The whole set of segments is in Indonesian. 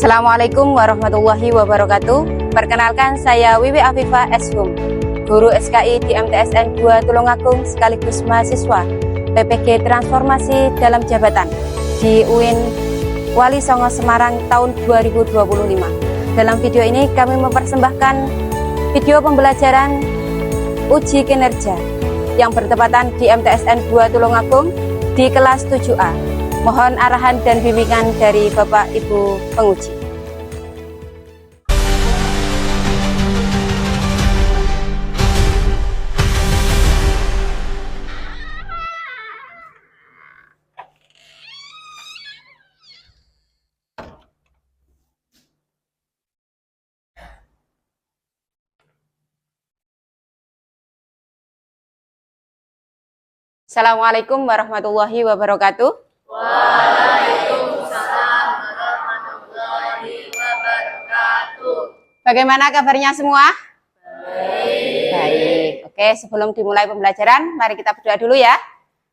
Assalamualaikum warahmatullahi wabarakatuh. Perkenalkan, saya Wiwi Afifah Eshum, guru SKI di MTSN 2 Tulungagung sekaligus mahasiswa PPG Transformasi Dalam Jabatan di UIN Wali Songo Semarang tahun 2025. Dalam video ini kami mempersembahkan video pembelajaran uji kinerja yang bertepatan di MTSN 2 Tulungagung di kelas 7A. Mohon arahan dan bimbingan dari Bapak Ibu penguji. Assalamualaikum warahmatullahi wabarakatuh. Waalaikumsalam warahmatullahi wabarakatuh. Bagaimana kabarnya semua? Baik. Baik. Oke, sebelum dimulai pembelajaran, mari kita berdoa dulu ya.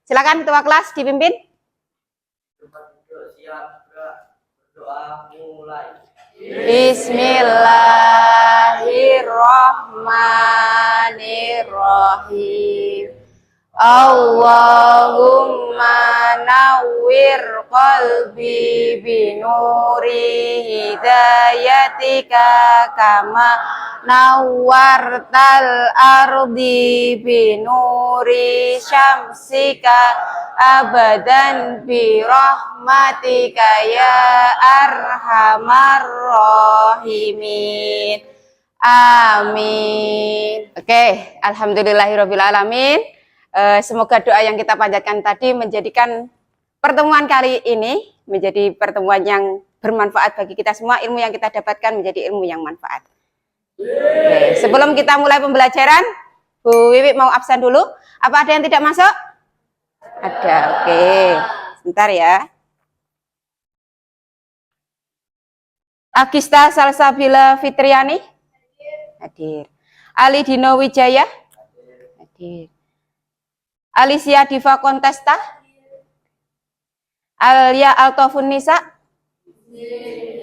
Silakan ketua kelas dipimpin. Siap, berdoa mulai. Bismillahirrahmanirrahim. Allahumma nawwir qalbi binuri hidayatika kama nawwartal ardi binuri syamsika abadan bi rahmatika ya arhamar rahimin. Amin. Oke, alhamdulillahirabbil alamin. Semoga doa yang kita panjatkan tadi menjadikan pertemuan kali ini menjadi pertemuan yang bermanfaat bagi kita semua. Ilmu yang kita dapatkan menjadi ilmu yang manfaat. Oke, sebelum kita mulai pembelajaran, Bu Wiwi mau absen dulu. Apa ada yang tidak masuk? Ada, oke. Sebentar ya. Agista Salsabila Fitriani? Hadir. Ali Dino Wijaya? Hadir. Alicia Diva Kontesta? Alia Altofun Nisa?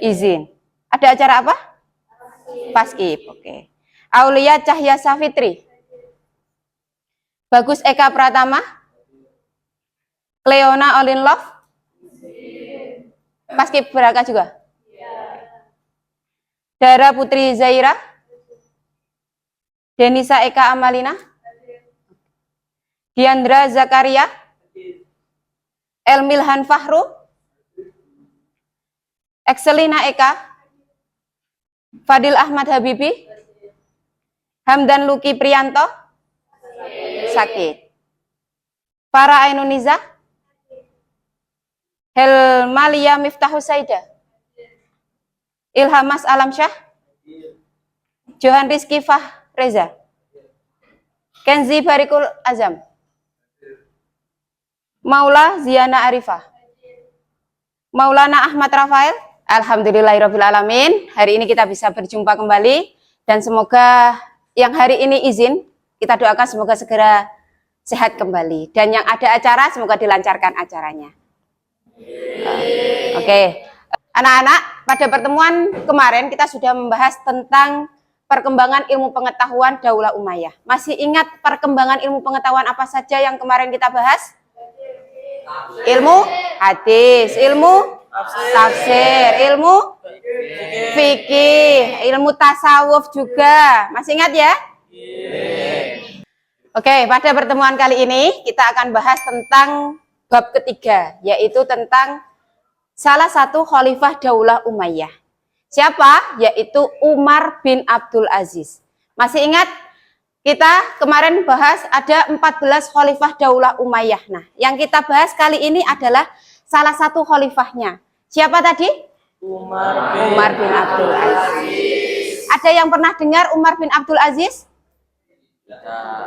Izin. Ada acara apa? Paskib, oke. Aulia Cahya Safitri? Bagus Eka Pratama? Cleona Olin Love? Paskib Beraka juga? Dara Putri Zaira? Denisa Eka Amalina? Diandra Zakaria? Elmilhan Fahru? Excelina Eka? Fadil Ahmad Habibi? Hamdan Luki Priyanto? Sakit. Farah Ainuniza? Helmalia Miftahus Saida? Ilhamas Alamsyah? Johan Rizky Fahreza? Kenzi Barikul Azam? Maula Ziana Arifah? Maulana Ahmad Rafael? Alhamdulillahirabbil alamin. Hari ini kita bisa berjumpa kembali dan semoga yang hari ini izin kita doakan semoga segera sehat kembali dan yang ada acara semoga dilancarkan acaranya. Oke. Anak-anak, pada pertemuan kemarin kita sudah membahas tentang perkembangan ilmu pengetahuan Daulah Umayyah. Masih ingat perkembangan ilmu pengetahuan apa saja yang kemarin kita bahas? Ilmu hadis, ilmu tafsir, ilmu fikih, ilmu tasawuf juga. Masih ingat ya? Oke, pada pertemuan kali ini kita akan bahas tentang bab ketiga, yaitu tentang salah satu khalifah Daulah Umayyah. Siapa? Yaitu Umar bin Abdul Aziz. Masih ingat? Kita kemarin bahas ada 14 khalifah Daulah Umayyah. Nah, yang kita bahas kali ini adalah salah satu khalifahnya. Siapa tadi? Umar bin Abdul Aziz. Ada yang pernah dengar Umar bin Abdul Aziz?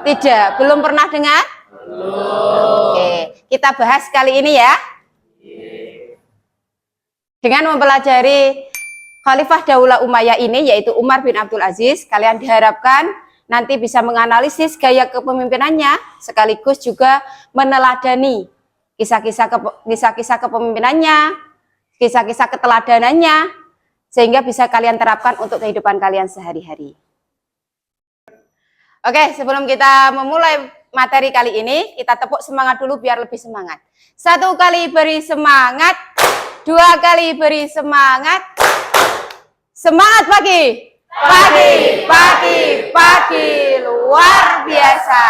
Tidak, belum pernah dengar? Belum. Oke, kita bahas kali ini ya. Dengan mempelajari khalifah Daulah Umayyah ini, yaitu Umar bin Abdul Aziz, kalian diharapkan nanti bisa menganalisis gaya kepemimpinannya, sekaligus juga meneladani kisah-kisah kepemimpinannya, kisah-kisah keteladanannya, sehingga bisa kalian terapkan untuk kehidupan kalian sehari-hari. Oke, sebelum kita memulai materi kali ini, kita tepuk semangat dulu biar lebih semangat. 1 kali beri semangat, 2 kali beri semangat. Semangat pagi! Pagi, pagi, pagi, luar biasa.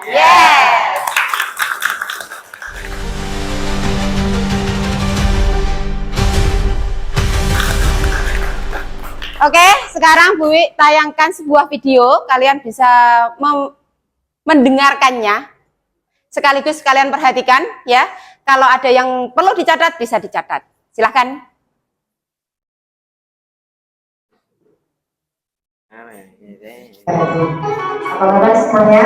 Yes. Oke, sekarang Bu Wi tayangkan sebuah video, kalian bisa mendengarkannya. Sekaligus kalian perhatikan ya. Kalau ada yang perlu dicatat bisa dicatat. Silahkan. Apa kabar semuanya?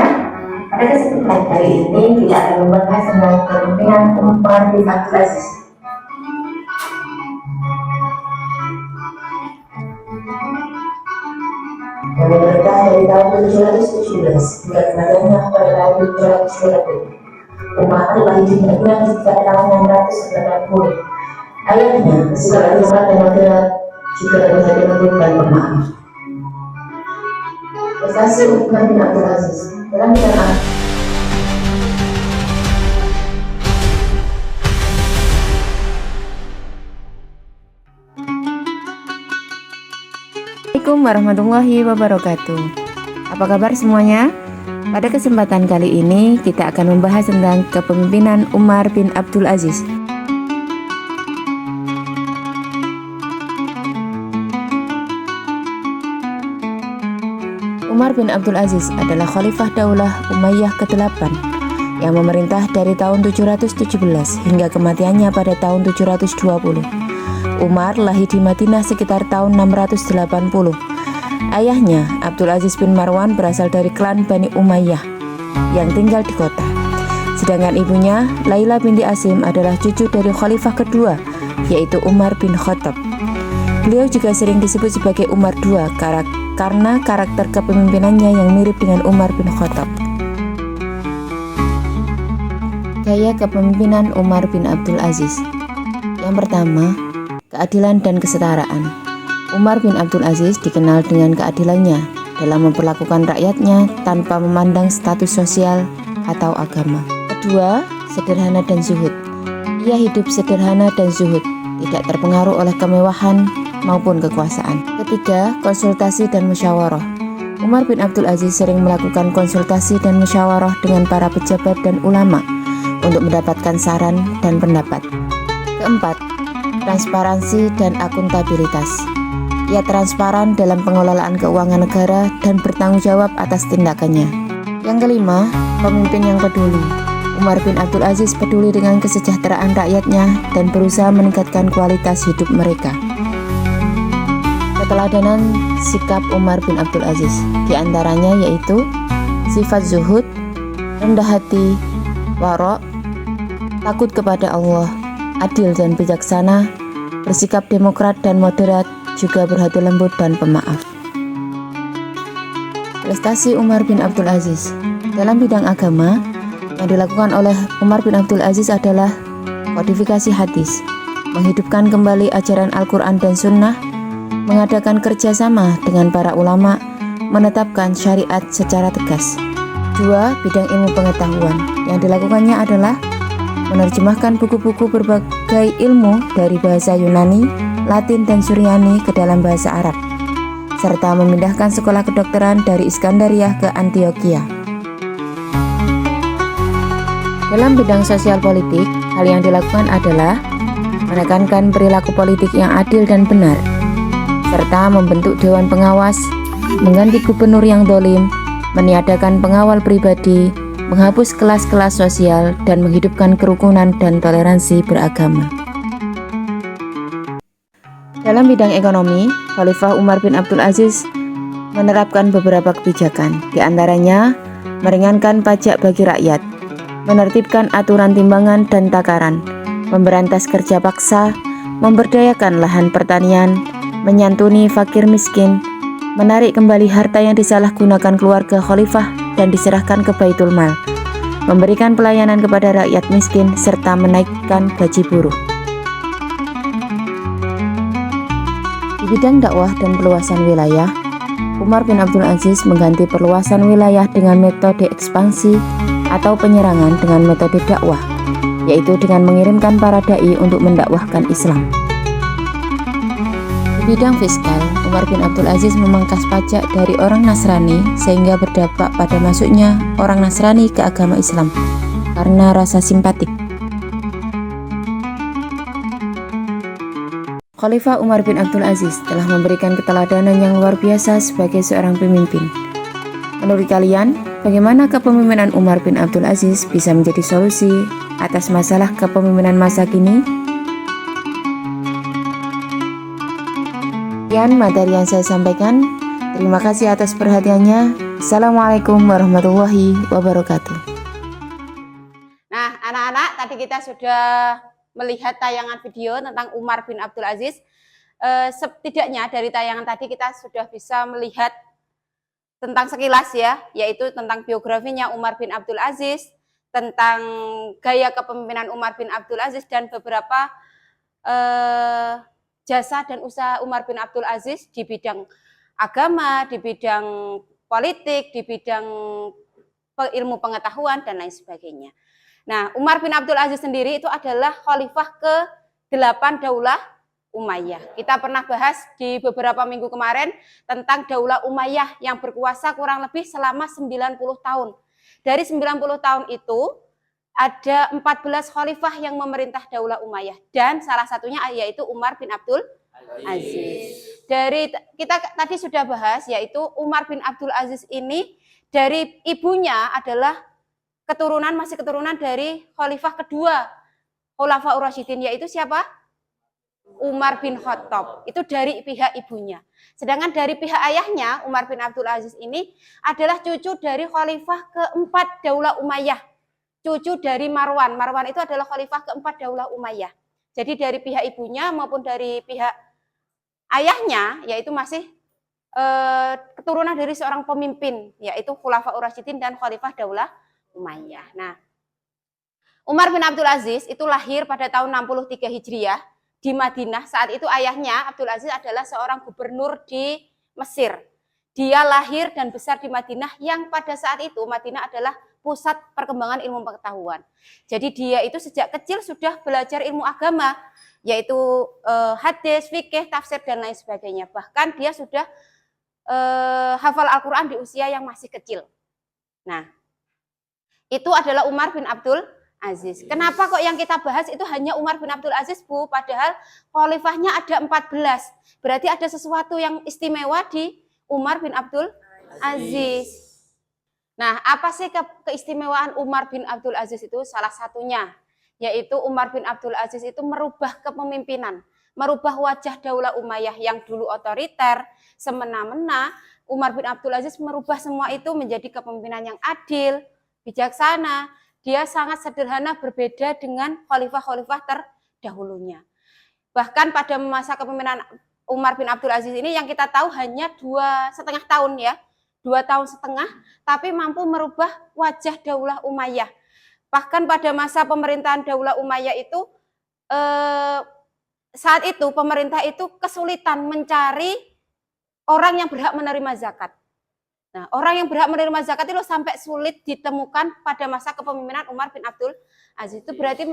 Pada kesempatan kali ini kita akan membahas tentang kepemimpinan Umar bin Abdul Aziz. Yang memerintah dari tahun 717 hingga kematiannya pada tahun 730. Umar lahir di Madinah pada tahun 680. Ayahnya bersikap agama dan moderat, juga berhati lembut dan pemaaf. Prestasi Umar bin Abdul Aziz dalam bidang Assalamualaikum warahmatullahi wabarakatuh. Apa kabar semuanya? Pada kesempatan kali ini kita akan membahas tentang kepemimpinan Umar bin Abdul Aziz. Umar bin Abdul Aziz adalah Khalifah Daulah Umayyah ke-8 yang memerintah dari tahun 717 hingga kematiannya pada tahun 720. Umar lahir di Madinah sekitar tahun 680. Ayahnya, Abdul Aziz bin Marwan, berasal dari klan Bani Umayyah yang tinggal di kota. Sedangkan ibunya, Laila binti Asim, adalah cucu dari Khalifah kedua, yaitu Umar bin Khattab. Beliau juga sering disebut sebagai Umar II karena karakter kepemimpinannya yang mirip dengan Umar bin Khattab. Gaya kepemimpinan Umar bin Abdul Aziz. Yang pertama, keadilan dan kesetaraan. Umar bin Abdul Aziz dikenal dengan keadilannya dalam memperlakukan rakyatnya tanpa memandang status sosial atau agama. Kedua, sederhana dan zuhud. Ia hidup sederhana dan zuhud, tidak terpengaruh oleh kemewahan maupun kekuasaan. Ketiga, konsultasi dan musyawarah. Umar bin Abdul Aziz sering melakukan konsultasi dan musyawarah dengan para pejabat dan ulama untuk mendapatkan saran dan pendapat. Keempat, transparansi dan akuntabilitas. Ia transparan dalam pengelolaan keuangan negara dan bertanggung jawab atas tindakannya. Yang kelima, pemimpin yang peduli. Umar bin Abdul Aziz peduli dengan kesejahteraan rakyatnya dan berusaha meningkatkan kualitas hidup mereka. Keteladanan sikap Umar bin Abdul Aziz diantaranya yaitu sifat zuhud, rendah hati, warok, takut kepada Allah, adil dan bijaksana, bersikap demokrat dan moderat, juga berhati lembut dan pemaaf. Prestasi Umar bin Abdul Aziz dalam bidang agama yang dilakukan oleh Umar bin Abdul Aziz adalah kodifikasi hadis, menghidupkan kembali ajaran Al-Quran dan Sunnah, mengadakan kerjasama dengan para ulama, menetapkan syariat secara tegas. 2. Bidang ilmu pengetahuan yang dilakukannya adalah menerjemahkan buku-buku berbagai ilmu dari bahasa Yunani, Latin, dan Suryani ke dalam bahasa Arab, serta memindahkan sekolah kedokteran dari Iskandariah ke Antioquia. Dalam bidang sosial politik, hal yang dilakukan adalah menekankan perilaku politik yang adil dan benar, serta membentuk dewan pengawas, mengganti gubernur yang dolim, meniadakan pengawal pribadi, menghapus kelas-kelas sosial, dan menghidupkan kerukunan dan toleransi beragama. Dalam bidang ekonomi, Khalifah Umar bin Abdul Aziz menerapkan beberapa kebijakan, di antaranya meringankan pajak bagi rakyat, menertibkan aturan timbangan dan takaran, memberantas kerja paksa, memberdayakan lahan pertanian, menyantuni fakir miskin, menarik kembali harta yang disalahgunakan keluarga khalifah dan diserahkan ke Baitul Mal, memberikan pelayanan kepada rakyat miskin, serta menaikkan gaji buruh. bidang dakwah dan perluasan wilayah, Umar bin Abdul Aziz mengganti perluasan wilayah dengan metode ekspansi atau penyerangan dengan metode dakwah, yaitu dengan mengirimkan para dai untuk mendakwahkan Islam. Di bidang fiskal, Umar bin Abdul Aziz memangkas pajak dari orang Nasrani sehingga berdampak pada masuknya orang Nasrani ke agama Islam karena rasa simpatik. Khalifah Umar bin Abdul Aziz telah memberikan keteladanan yang luar biasa sebagai seorang pemimpin. Menurut kalian, bagaimana kepemimpinan Umar bin Abdul Aziz bisa menjadi solusi atas masalah kepemimpinan masa kini? Sekian materi yang saya sampaikan. Terima kasih atas perhatiannya. Assalamualaikum warahmatullahi wabarakatuh. Nah, anak-anak, tadi kita sudah melihat tayangan video tentang Umar bin Abdul Aziz. Setidaknya dari tayangan tadi kita sudah bisa melihat tentang sekilas ya, yaitu tentang biografinya Umar bin Abdul Aziz, tentang gaya kepemimpinan Umar bin Abdul Aziz, dan beberapa jasa dan usaha Umar bin Abdul Aziz di bidang agama, di bidang politik, di bidang ilmu pengetahuan, dan lain sebagainya. Nah, Umar bin Abdul Aziz sendiri itu adalah khalifah ke-8 Daulah Umayyah. Kita pernah bahas di beberapa minggu kemarin tentang Daulah Umayyah yang berkuasa kurang lebih selama 90 tahun. Dari 90 tahun itu ada 14 khalifah yang memerintah Daulah Umayyah, dan salah satunya yaitu Umar bin Abdul Aziz. Dari kita tadi sudah bahas, yaitu Umar bin Abdul Aziz ini dari ibunya adalah masih keturunan dari khalifah kedua Khulafaur Rasyidin, yaitu siapa? Umar bin Khattab. Itu dari pihak ibunya. Sedangkan dari pihak ayahnya, Umar bin Abdul Aziz ini adalah cucu dari khalifah keempat Daulah Umayyah. Cucu dari Marwan. Marwan itu adalah khalifah keempat Daulah Umayyah. Jadi dari pihak ibunya maupun dari pihak ayahnya, yaitu masih keturunan dari seorang pemimpin, yaitu Khulafaur Rasyidin dan khalifah Daulah Umayyah. Nah, Umar bin Abdul Aziz itu lahir pada tahun 63 Hijriah di Madinah. Saat itu ayahnya Abdul Aziz adalah seorang gubernur di Mesir. Dia lahir dan besar di Madinah, yang pada saat itu Madinah adalah pusat perkembangan ilmu pengetahuan. Jadi dia itu sejak kecil sudah belajar ilmu agama, yaitu hadis, fikih, tafsir, dan lain sebagainya. Bahkan dia sudah hafal Al-Quran di usia yang masih kecil. Nah, itu adalah Umar bin Abdul Aziz. Kenapa kok yang kita bahas itu hanya Umar bin Abdul Aziz, Bu? Padahal khalifahnya ada 14. Berarti ada sesuatu yang istimewa di Umar bin Abdul Aziz. Nah, apa sih keistimewaan Umar bin Abdul Aziz itu? Salah satunya, yaitu Umar bin Abdul Aziz itu merubah kepemimpinan, merubah wajah Daulah Umayyah yang dulu otoriter, semena-mena. Umar bin Abdul Aziz merubah semua itu menjadi kepemimpinan yang adil, bijaksana. Dia sangat sederhana, berbeda dengan khalifah-khalifah terdahulunya. Bahkan pada masa kepemimpinan Umar bin Abdul Aziz ini yang kita tahu hanya 2,5 tahun ya, 2 tahun setengah, tapi mampu merubah wajah Daulah Umayyah. Bahkan pada masa pemerintahan Daulah Umayyah itu, saat itu pemerintah itu kesulitan mencari orang yang berhak menerima zakat. Nah, orang yang berhak menerima zakat itu sampai sulit ditemukan pada masa kepemimpinan Umar bin Abdul Aziz. Itu berarti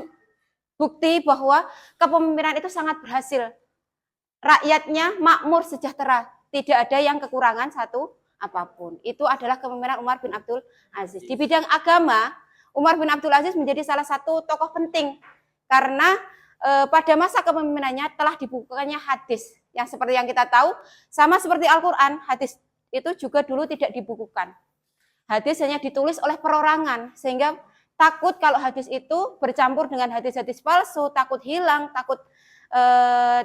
bukti bahwa kepemimpinan itu sangat berhasil. Rakyatnya makmur, sejahtera, tidak ada yang kekurangan satu apapun. Itu adalah kepemimpinan Umar bin Abdul Aziz. Di bidang agama, Umar bin Abdul Aziz menjadi salah satu tokoh penting karena pada masa kepemimpinannya telah dibukukannya hadis. Yang seperti yang kita tahu, sama seperti Al-Quran, hadis itu juga dulu tidak dibukukan. Hadis hanya ditulis oleh perorangan, sehingga takut kalau hadis itu bercampur dengan hadis-hadis palsu, takut hilang, takut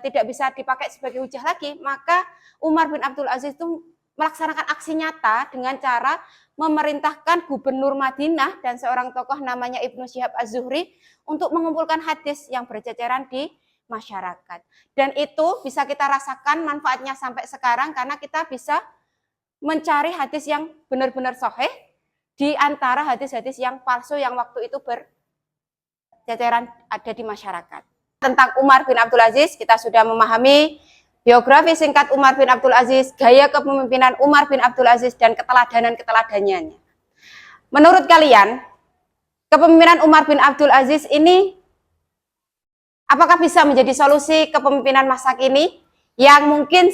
tidak bisa dipakai sebagai hujah lagi. Maka Umar bin Abdul Aziz itu melaksanakan aksi nyata dengan cara memerintahkan gubernur Madinah dan seorang tokoh namanya Ibnu Syihab Az-Zuhri untuk mengumpulkan hadis yang berceceran di masyarakat. Dan itu bisa kita rasakan manfaatnya sampai sekarang karena kita bisa mencari hadis yang benar-benar sahih di antara hadis-hadis yang palsu yang waktu itu berceceran ada di masyarakat. Tentang Umar bin Abdul Aziz kita sudah memahami Biografi singkat Umar bin Abdul Aziz, gaya kepemimpinan Umar bin Abdul Aziz, dan keteladanan-keteladanannya. Menurut kalian, kepemimpinan Umar bin Abdul Aziz ini apakah bisa menjadi solusi kepemimpinan masa kini yang mungkin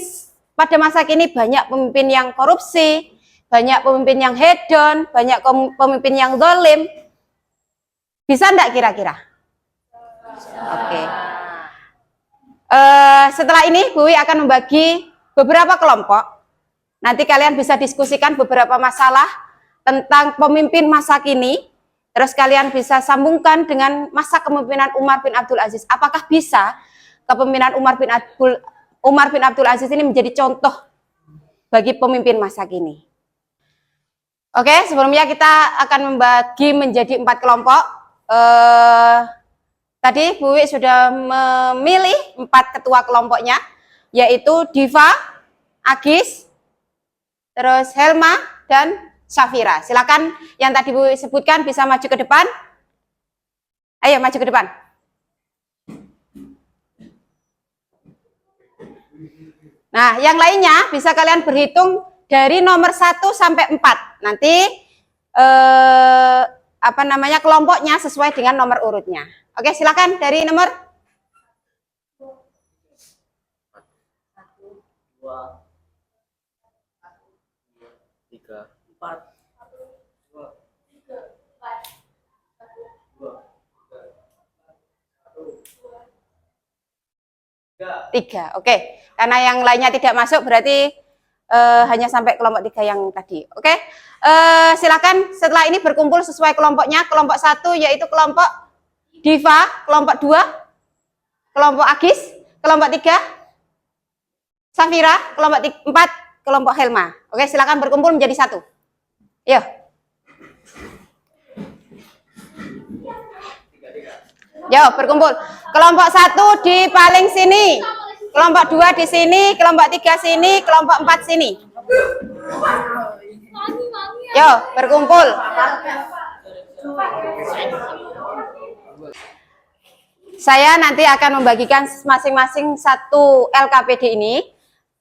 pada masa kini banyak pemimpin yang korupsi, banyak pemimpin yang hedon, banyak pemimpin yang zalim? Bisa enggak kira-kira? Oke. Setelah ini Bu Wi akan membagi beberapa kelompok. Nanti kalian bisa diskusikan beberapa masalah tentang pemimpin masa kini. Terus kalian bisa sambungkan dengan masa kepemimpinan Umar bin Abdul Aziz. Apakah bisa kepemimpinan Umar bin Abdul Aziz ini menjadi contoh bagi pemimpin masa kini? Oke, sebelumnya kita akan membagi menjadi 4 kelompok. Tadi Bu Wi sudah memilih 4 ketua kelompoknya, yaitu Diva, Agis, terus Helma, dan Safira. Silakan yang tadi Bu Wi sebutkan bisa maju ke depan. Ayo maju ke depan. Nah, yang lainnya bisa kalian berhitung dari nomor 1 sampai 4. Nanti kelompoknya sesuai dengan nomor urutnya. Oke, silakan dari nomor 2, 3, 4. 3. Oke, karena yang lainnya tidak masuk berarti hanya sampai kelompok 3 yang tadi. Oke, silakan setelah ini berkumpul sesuai kelompoknya. Kelompok 1 yaitu kelompok Diva, kelompok 2 kelompok Agis, kelompok 3 Safira, kelompok 4 kelompok Helma. Oke, silakan berkumpul menjadi 1. Yuk. Yo, berkumpul. Kelompok 1 di paling sini. Kelompok 2 di sini, kelompok 3 sini, kelompok 4 sini. Yo, berkumpul. Saya nanti akan membagikan masing-masing 1 LKPD ini.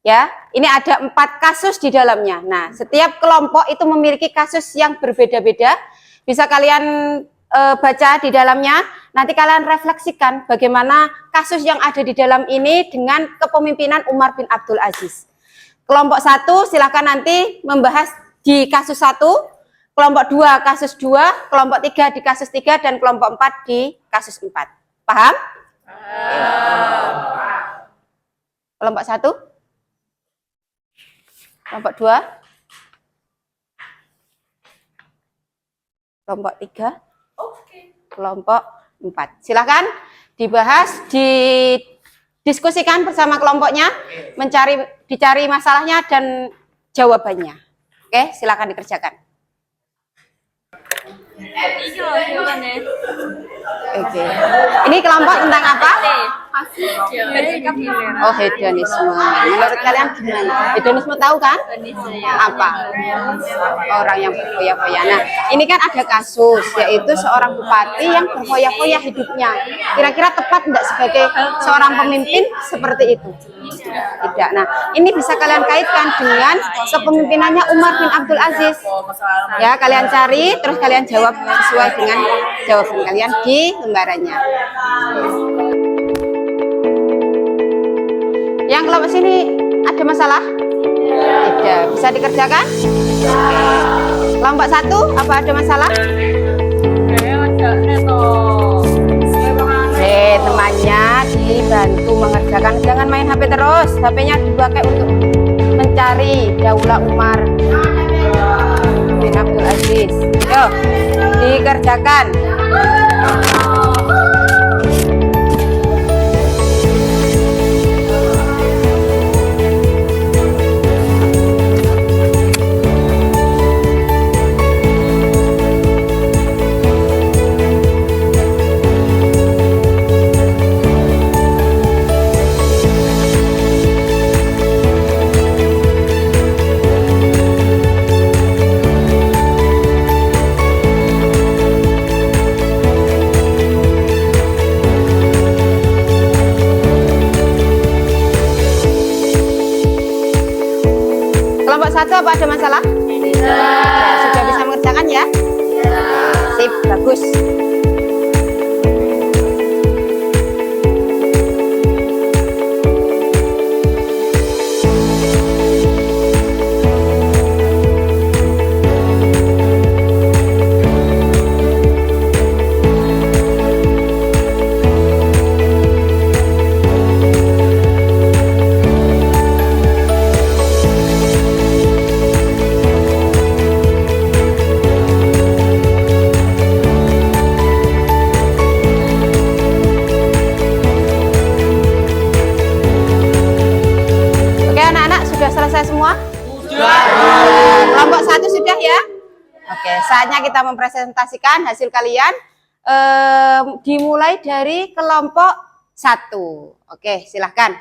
Ya, ini ada 4 kasus di dalamnya. Nah, setiap kelompok itu memiliki kasus yang berbeda-beda. Bisa kalian baca di dalamnya. Nanti kalian refleksikan bagaimana kasus yang ada di dalam ini dengan kepemimpinan Umar bin Abdul Aziz. Kelompok 1 silakan nanti membahas di kasus 1, kelompok 2 kasus 2, kelompok 3 di kasus 3, dan kelompok 4 di kasus 4. Paham? Kelompok 1, kelompok 2, kelompok 3, kelompok 4. Silakan dibahas, didiskusikan bersama kelompoknya, dicari masalahnya dan jawabannya. Oke, silakan dikerjakan. Oke. Ini kelompok tentang apa? Oh, hedonisme. Menurut kalian gimana? Hedonisme tahu kan? Apa? Orang yang berfoya-foya. Nah, ini kan ada kasus, yaitu seorang bupati yang berfoya-foya hidupnya. Kira-kira tepat enggak sebagai seorang pemimpin seperti itu? Tidak. Nah, ini bisa kalian kaitkan dengan kepemimpinannya Umar bin Abdul Aziz. Ya, kalian cari, terus kalian jawab sesuai dengan jawaban kalian di lembarannya. Yang kelompok sini ada masalah? Tidak. Bisa dikerjakan? Kelompok 1 apa ada masalah? Temannya dibantu mengerjakan. Jangan main HP terus. HP-nya dipakai untuk mencari Daulah Umar bin Abdul Aziz. Yuk, dikerjakan. siswa apa ada masalah? Ya, sudah bisa mengerjakan ya? Sip, bagus. Sudah selesai semua? Sudah. Kelompok 1 sudah ya? Oke, saatnya kita mempresentasikan hasil kalian. Dimulai dari kelompok 1. Oke, silahkan.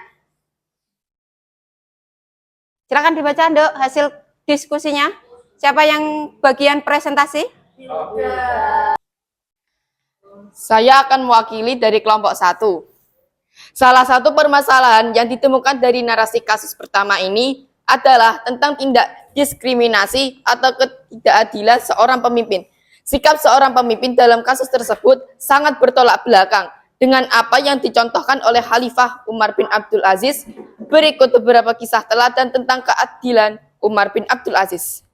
Silahkan dibaca, Nduk, hasil diskusinya. Siapa yang bagian presentasi? Saya akan mewakili dari kelompok 1. Salah satu permasalahan yang ditemukan dari narasi kasus pertama ini adalah tentang tindak diskriminasi atau ketidakadilan seorang pemimpin. Sikap seorang pemimpin dalam kasus tersebut sangat bertolak belakang dengan apa yang dicontohkan oleh Khalifah Umar bin Abdul Aziz. Berikut beberapa kisah teladan tentang keadilan Umar bin Abdul Aziz.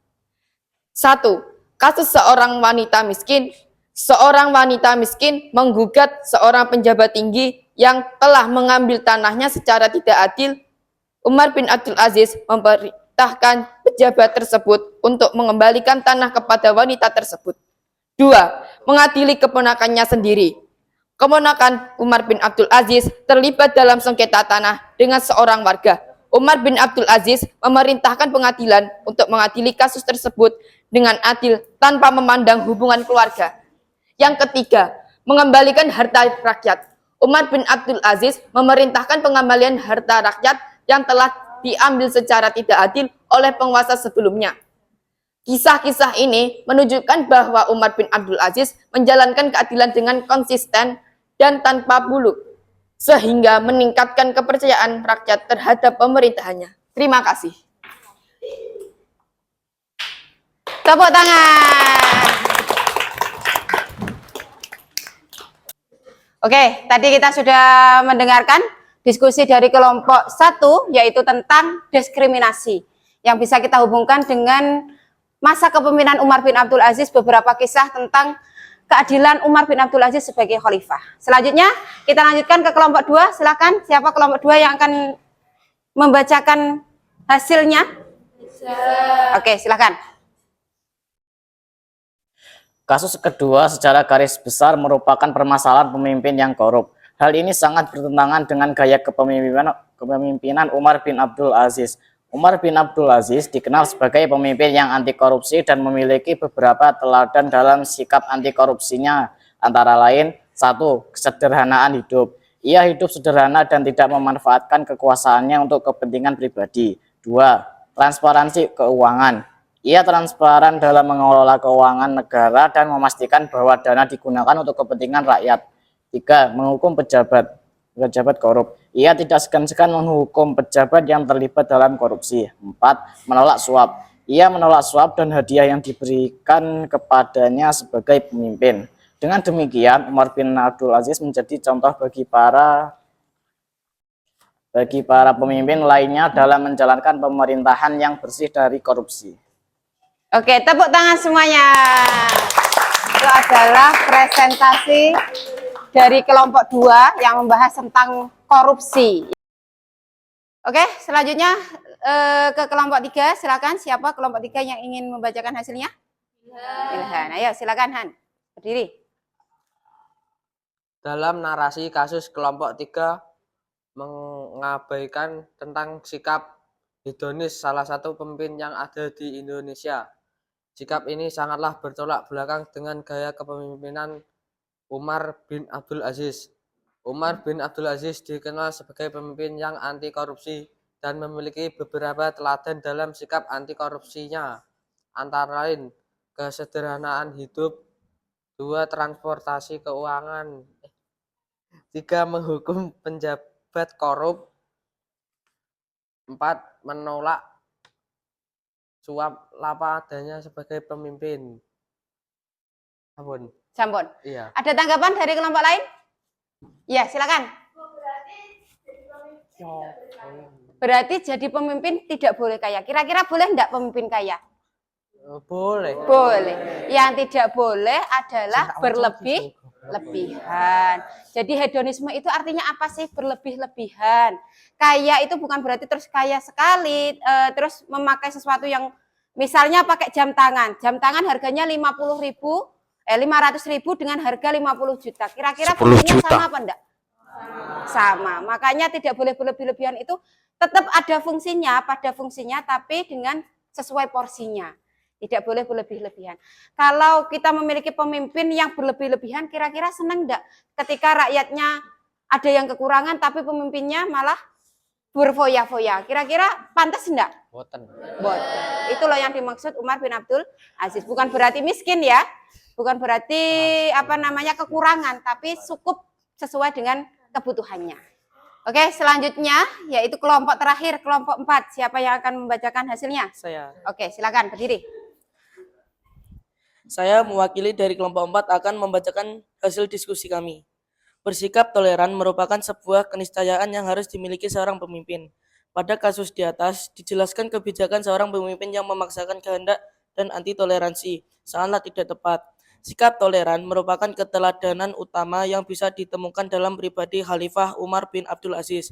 1. Kasus seorang wanita miskin. Seorang wanita miskin menggugat seorang penjabat tinggi yang telah mengambil tanahnya secara tidak adil. Umar bin Abdul Aziz memerintahkan pejabat tersebut untuk mengembalikan tanah kepada wanita tersebut. 2. Mengadili keponakannya sendiri. Keponakan Umar bin Abdul Aziz terlibat dalam sengketa tanah dengan seorang warga. Umar bin Abdul Aziz memerintahkan pengadilan untuk mengadili kasus tersebut dengan adil tanpa memandang hubungan keluarga. Yang ketiga, mengembalikan harta rakyat. Umar bin Abdul Aziz memerintahkan pengembalian harta rakyat yang telah diambil secara tidak adil oleh penguasa sebelumnya. Kisah-kisah ini menunjukkan bahwa Umar bin Abdul Aziz menjalankan keadilan dengan konsisten dan tanpa bulu, sehingga meningkatkan kepercayaan rakyat terhadap pemerintahannya. Terima kasih. Tepuk tangan. Oke, tadi kita sudah mendengarkan diskusi dari kelompok 1, yaitu tentang diskriminasi, yang bisa kita hubungkan dengan masa kepemimpinan Umar bin Abdul Aziz, beberapa kisah tentang keadilan Umar bin Abdul Aziz sebagai khalifah. Selanjutnya, kita lanjutkan ke kelompok 2. Silakan, siapa kelompok 2 yang akan membacakan hasilnya? Oke, silakan. Kasus kedua secara garis besar merupakan permasalahan pemimpin yang korup. Hal ini sangat bertentangan dengan gaya kepemimpinan Umar bin Abdul Aziz. Umar bin Abdul Aziz dikenal sebagai pemimpin yang anti korupsi dan memiliki beberapa teladan dalam sikap anti korupsinya. Antara lain, 1. Kesederhanaan hidup. Ia hidup sederhana dan tidak memanfaatkan kekuasaannya untuk kepentingan pribadi. 2. Transparansi keuangan. Ia transparan dalam mengelola keuangan negara dan memastikan bahwa dana digunakan untuk kepentingan rakyat. 3. Menghukum pejabat korup. Ia tidak segan-segan menghukum pejabat yang terlibat dalam korupsi. 4. Menolak suap. Ia menolak suap dan hadiah yang diberikan kepadanya sebagai pemimpin. Dengan demikian, Umar bin Abdul Aziz menjadi contoh bagi para pemimpin lainnya dalam menjalankan pemerintahan yang bersih dari korupsi. Oke, tepuk tangan semuanya. Itu adalah presentasi dari kelompok 2 yang membahas tentang korupsi. Oke, selanjutnya ke kelompok 3. Silakan, siapa kelompok 3 yang ingin membacakan hasilnya? Ilhan. Ayo, silakan Han. Berdiri. Dalam narasi kasus kelompok 3 mengabaikan tentang sikap hedonis salah satu pemimpin yang ada di Indonesia. Sikap ini sangatlah bertolak belakang dengan gaya kepemimpinan Umar bin Abdul Aziz. Umar bin Abdul Aziz dikenal sebagai pemimpin yang anti korupsi dan memiliki beberapa teladan dalam sikap anti korupsinya. Antara lain, kesederhanaan hidup. 2. Transportasi keuangan. 3. Menghukum penjabat korup. 4. Menolak suap lapa adanya sebagai pemimpin. Ampun. Sampun. Iya. Ada tanggapan dari kelompok lain? Ya, silakan. Berarti jadi pemimpin tidak boleh kaya. Kira-kira boleh enggak pemimpin kaya? Boleh. Boleh. Yang tidak boleh adalah berlebih-lebihan. Jadi hedonisme itu artinya apa sih? Berlebih-lebihan. Kaya itu bukan berarti terus kaya sekali, terus memakai sesuatu yang misalnya pakai jam tangan. Jam tangan harganya 500.000 dengan harga 50 juta. Kira-kira fungsinya sama apa enggak? Sama. Makanya tidak boleh berlebih-lebihan, itu tetap ada fungsinya, pada fungsinya, tapi dengan sesuai porsinya. Tidak boleh berlebih-lebihan. Kalau kita memiliki pemimpin yang berlebih-lebihan, kira-kira senang enggak ketika rakyatnya ada yang kekurangan tapi pemimpinnya malah berfoya-foya? Kira-kira pantas enggak? Boten. Boten. Itu loh yang dimaksud Umar bin Abdul Aziz. Bukan berarti miskin ya. Bukan berarti kekurangan, tapi cukup sesuai dengan kebutuhannya. Oke, selanjutnya yaitu kelompok terakhir, kelompok 4. Siapa yang akan membacakan hasilnya? Saya. Oke, silakan berdiri. Saya mewakili dari kelompok 4 akan membacakan hasil diskusi kami. Bersikap toleran merupakan sebuah keniscayaan yang harus dimiliki seorang pemimpin. Pada kasus di atas, dijelaskan kebijakan seorang pemimpin yang memaksakan kehendak dan anti toleransi sangatlah tidak tepat. Sikap toleran merupakan keteladanan utama yang bisa ditemukan dalam pribadi Khalifah Umar bin Abdul Aziz.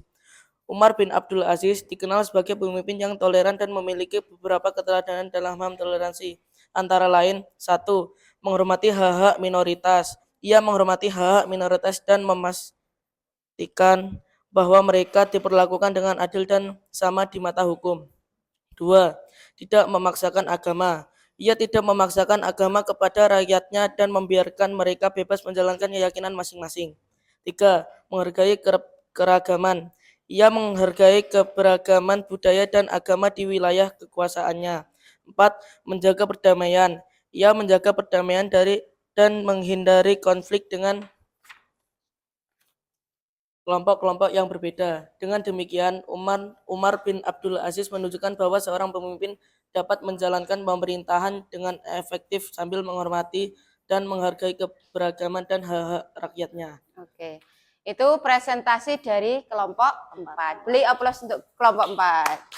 Umar bin Abdul Aziz dikenal sebagai pemimpin yang toleran dan memiliki beberapa keteladanan dalam hal toleransi. Antara lain, 1. Menghormati hak-hak minoritas. Ia menghormati hak-hak minoritas dan memastikan bahwa mereka diperlakukan dengan adil dan sama di mata hukum. 2. Tidak memaksakan agama. Ia tidak memaksakan agama kepada rakyatnya dan membiarkan mereka bebas menjalankan keyakinan masing-masing. 3. Menghargai keragaman. Ia menghargai keberagaman budaya dan agama di wilayah kekuasaannya. 4. Menjaga perdamaian. Ia menjaga perdamaian dan menghindari konflik dengan kelompok-kelompok yang berbeda. Dengan demikian, Umar bin Abdul Aziz menunjukkan bahwa seorang pemimpin dapat menjalankan pemerintahan dengan efektif sambil menghormati dan menghargai keberagaman dan hak-hak rakyatnya. Oke. Itu presentasi dari kelompok 4. Beri aplaus untuk kelompok 4.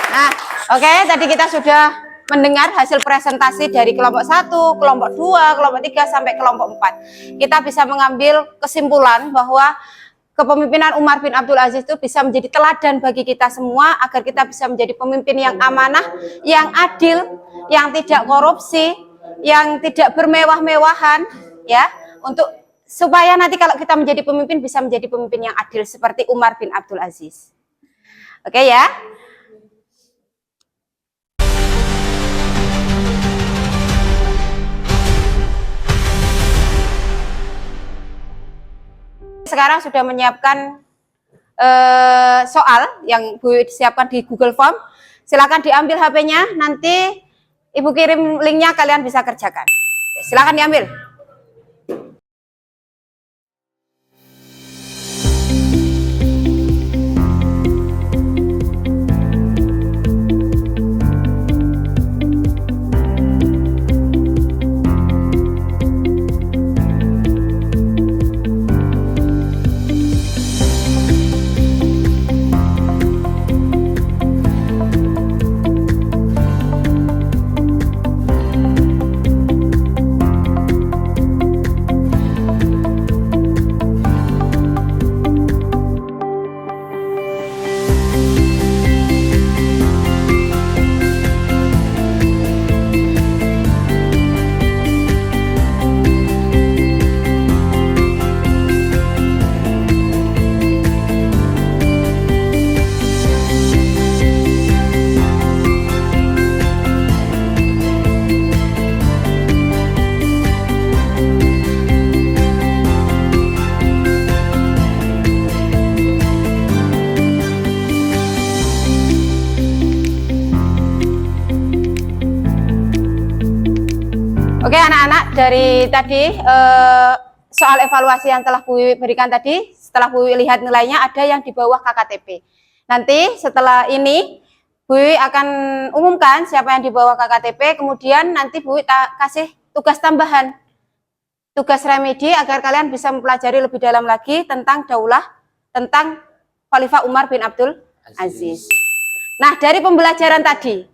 Nah, oke, tadi kita sudah mendengar hasil presentasi dari kelompok 1, kelompok 2, kelompok 3 sampai kelompok 4. Kita bisa mengambil kesimpulan bahwa kepemimpinan Umar bin Abdul Aziz itu bisa menjadi teladan bagi kita semua agar kita bisa menjadi pemimpin yang amanah, yang adil, yang tidak korupsi, yang tidak bermewah-mewahan, ya, untuk supaya nanti kalau kita menjadi pemimpin bisa menjadi pemimpin yang adil seperti Umar bin Abdul Aziz. Oke ya. Sekarang sudah menyiapkan soal yang Bu disiapkan di Google Form. Silakan diambil HP-nya, nanti Ibu kirim linknya, kalian bisa kerjakan. Silakan diambil. Oke anak-anak, dari tadi soal evaluasi yang telah Bu Wiwi berikan tadi, setelah Bu Wiwi lihat nilainya ada yang di bawah KKTP. Nanti setelah ini Bu Wiwi akan umumkan siapa yang dibawa ke KTP, kemudian nanti Bu Wiwi kasih tugas tambahan, tugas remedi agar kalian bisa mempelajari lebih dalam lagi tentang daulah, tentang Khalifah Umar bin Abdul Aziz. Nah, dari pembelajaran tadi,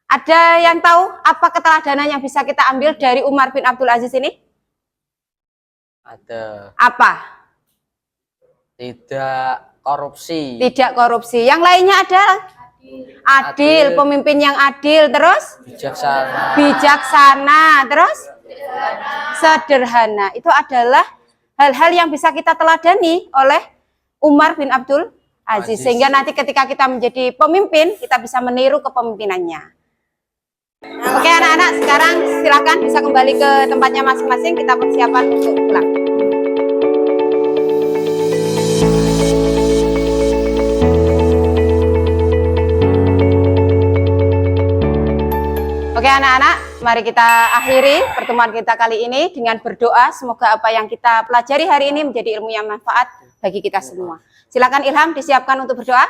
ada yang tahu apa keteladanan yang bisa kita ambil dari Umar bin Abdul Aziz ini? Ada. Apa? Tidak korupsi. Tidak korupsi. Yang lainnya adalah adil, pemimpin yang adil, terus Bijaksana. bijaksana, terus sederhana. Itu adalah hal-hal yang bisa kita teladani oleh Umar bin Abdul Aziz. Sehingga nanti ketika kita menjadi pemimpin, kita bisa meniru kepemimpinannya. Oke anak-anak, sekarang silakan bisa kembali ke tempatnya masing-masing. Kita persiapan untuk pulang. Oke anak-anak, mari kita akhiri pertemuan kita kali ini dengan berdoa. Semoga apa yang kita pelajari hari ini menjadi ilmu yang manfaat bagi kita semua. Silakan Ilham disiapkan untuk berdoa.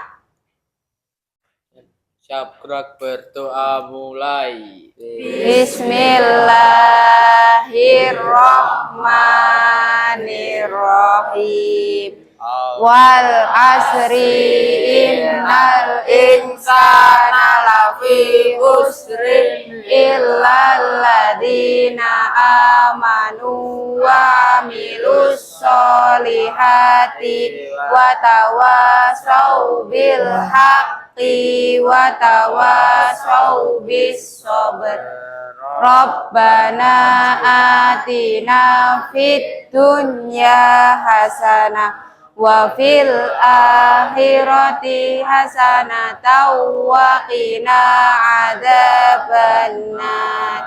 Siap gerak berdoa mulai. Bismillahirrahmanirrahim. Wal asri innal insana lafi usrin illal ladzina amanu wa amilus solihati wa tawasau bil haqqi wa tawasau bis sabr. Rabbana atina fid dunya hasanah wa fil akhirati hasanatan wa qina adzabannar.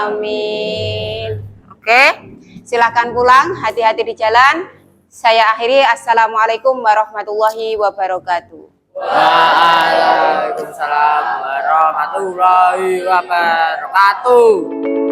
Amin. Oke, silakan pulang, hati-hati di jalan. Saya akhiri, assalamualaikum warahmatullahi wabarakatuh. Waalaikumsalam warahmatullahi wabarakatuh.